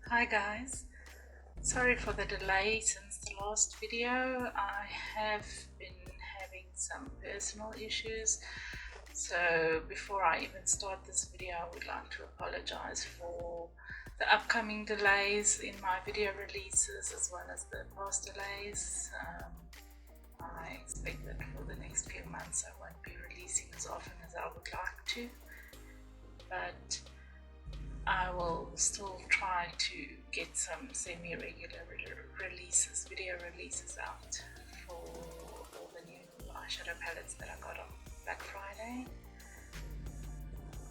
Hi guys, sorry for the delay since the last video. I have been having some personal issues, so before I even start this video I would like to apologize for the upcoming delays in my video releases as well as the past delays. I expect that for the next few months I won't be releasing as often as I would like to, but I will still try to get some semi-regular releases, video releases out for all the new eyeshadow palettes that I got on Black Friday.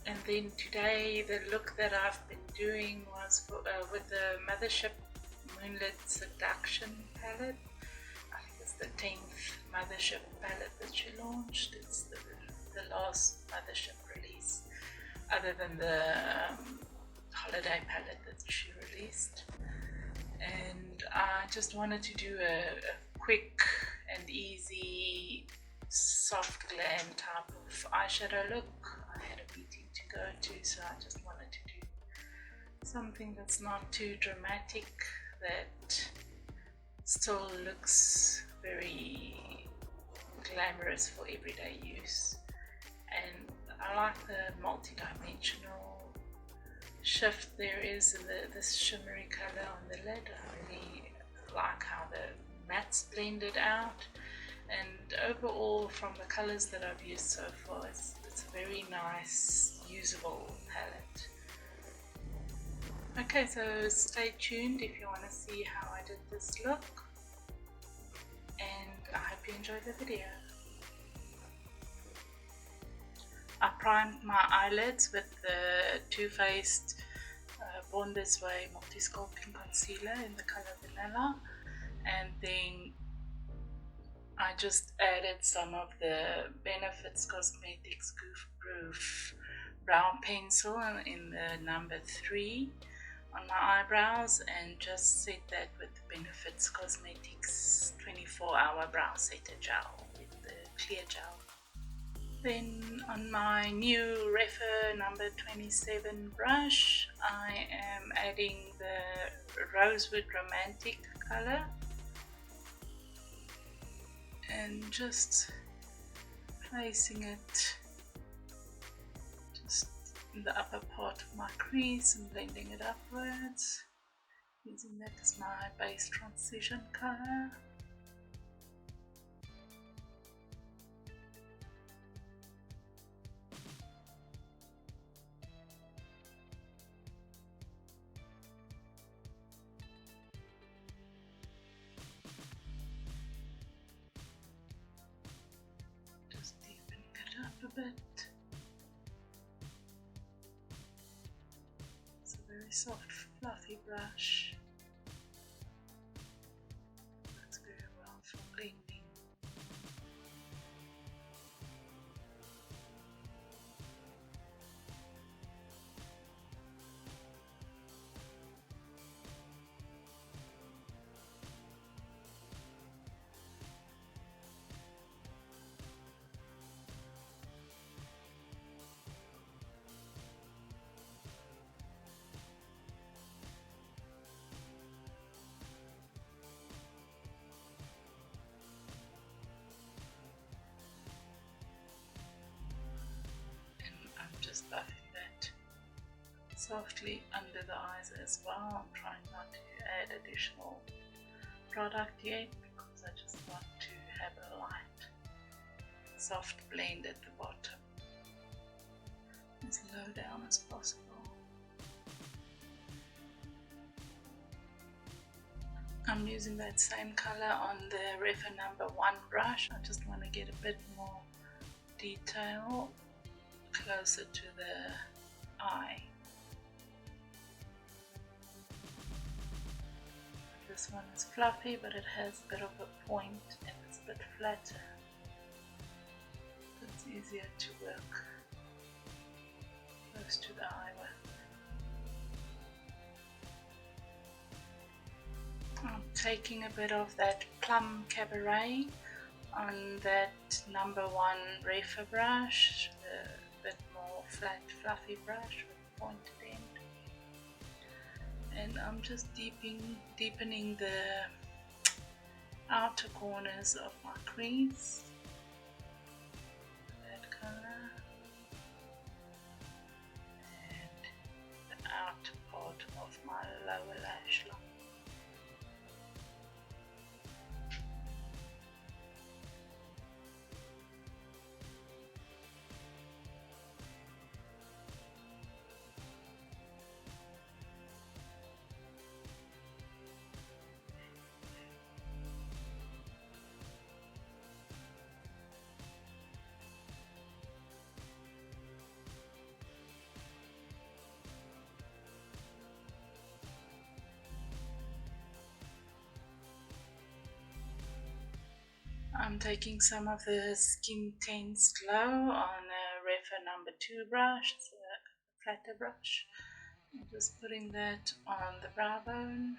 And then today the look that I've been doing was for, with the Mothership Moonlit Seduction palette. I think it's the 10th Mothership palette that she launched. It's the last Mothership release other than the holiday palette that she released, and I just wanted to do a quick and easy soft glam type of eyeshadow look. I had a meeting to go to, so I just wanted to do something that's not too dramatic, that still looks very glamorous for everyday use. And I like the multi-dimensional shift there is in this shimmery color on the lid. I really like how the mattes blended out, and overall from the colors that I've used so far, it's a very nice usable palette. Okay, so stay tuned if you want to see how I did this look, and I hope you enjoy the video. I primed my eyelids with the Too Faced Born This Way Multi-Sculpting Concealer in the color Vanilla, and then I just added some of the Benefits Cosmetics Goof Proof Brow Pencil in the number 3 on my eyebrows, and just set that with the Benefits Cosmetics 24-hour Brow Setter Gel with the clear gel. Then on my new Refer number 27 brush, I am adding the Rosewood Romantic color and just placing it just in the upper part of my crease and blending it upwards, using that as my base transition color. Up a bit. It's a very soft, fluffy brush. Works very well for blending. Just buffing that softly under the eyes as well. I'm trying not to add additional product yet because I just want to have a light soft blend at the bottom, as low down as possible. I'm using that same color on the Refer number 1 brush. I just want to get a bit more detail closer to the eye. This one is fluffy, but it has a bit of a point and it's a bit flatter. So it's easier to work close to the eye with. I'm taking a bit of that Plum Cabaret on that number 1 Refer brush, the bit more flat fluffy brush with a pointed end, and I'm just deepening the outer corners of my crease, that color, and the outer part of my lower lash line. I'm taking some of the Skin Tense Glow on a Refa number 2 brush, it's a flatter brush. I'm just putting that on the brow bone.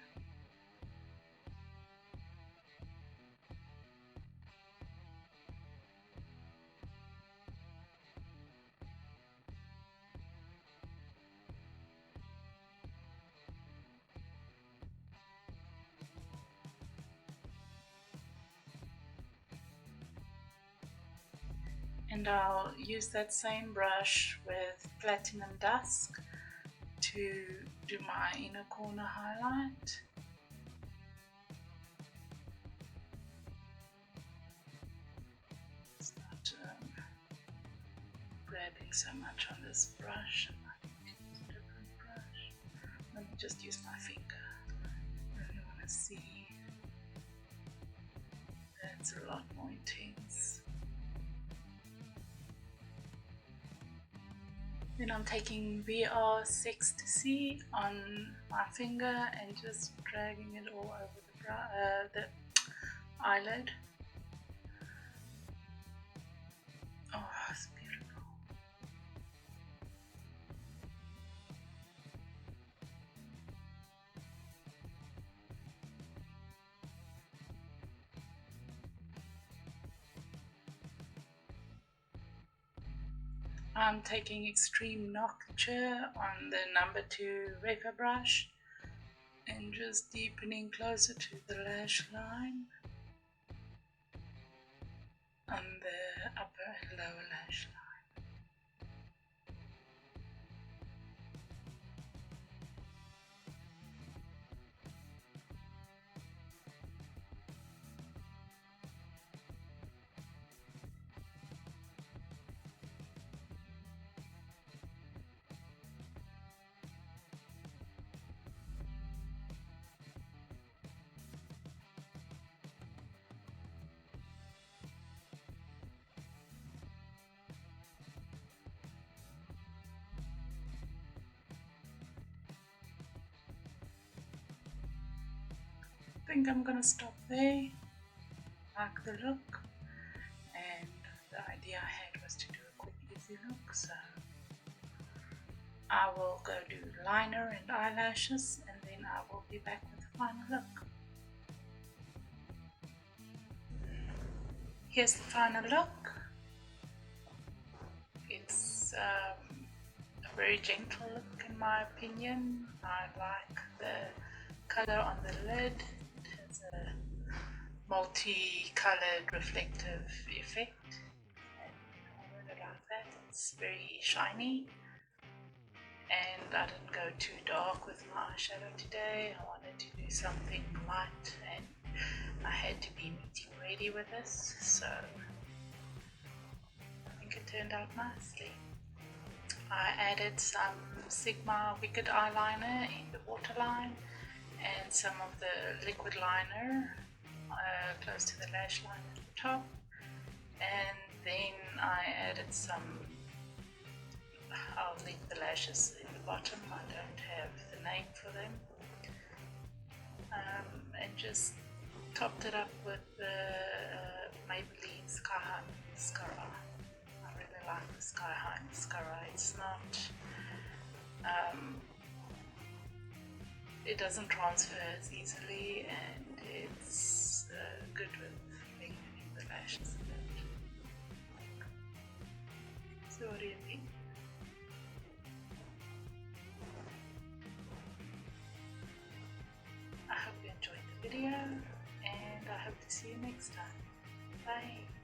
And I'll use that same brush with Platinum Dusk to do my inner corner highlight. It's not grabbing so much on this brush. I might use a different brush. Let me just use my finger. I really want to see. That's a lot more intense. Then I'm taking VR Ecstasy on my finger and just dragging it all over the eyelid. Oh, it's beautiful. I'm taking Extreme Nocture on the number 2 Refa brush and just deepening closer to the lash line on the upper and lower lash line. I think I'm gonna stop there. Like the look, and the idea I had was to do a quick easy look, so I will go do liner and eyelashes and then I will be back with the final look. Here's the final look. It's a very gentle look in my opinion. I like the color on the lid. It has a multi-colored reflective effect and I really like that. It's very shiny and I didn't go too dark with my eyeshadow today. I wanted to do something light and I had to be meeting ready with this, so I think it turned out nicely. I added some Sigma Wicked eyeliner in the waterline and some of the liquid liner close to the lash line at the top, and then I added some, I'll leave the lashes in the bottom, I don't have the name for them, and just topped it up with the Maybelline Sky High Mascara. I really like the Sky High Mascara. It's not, it doesn't transfer as easily and it's good with lengthening the lashes a bit. So what do you think? video, and I hope to see you next time. Bye.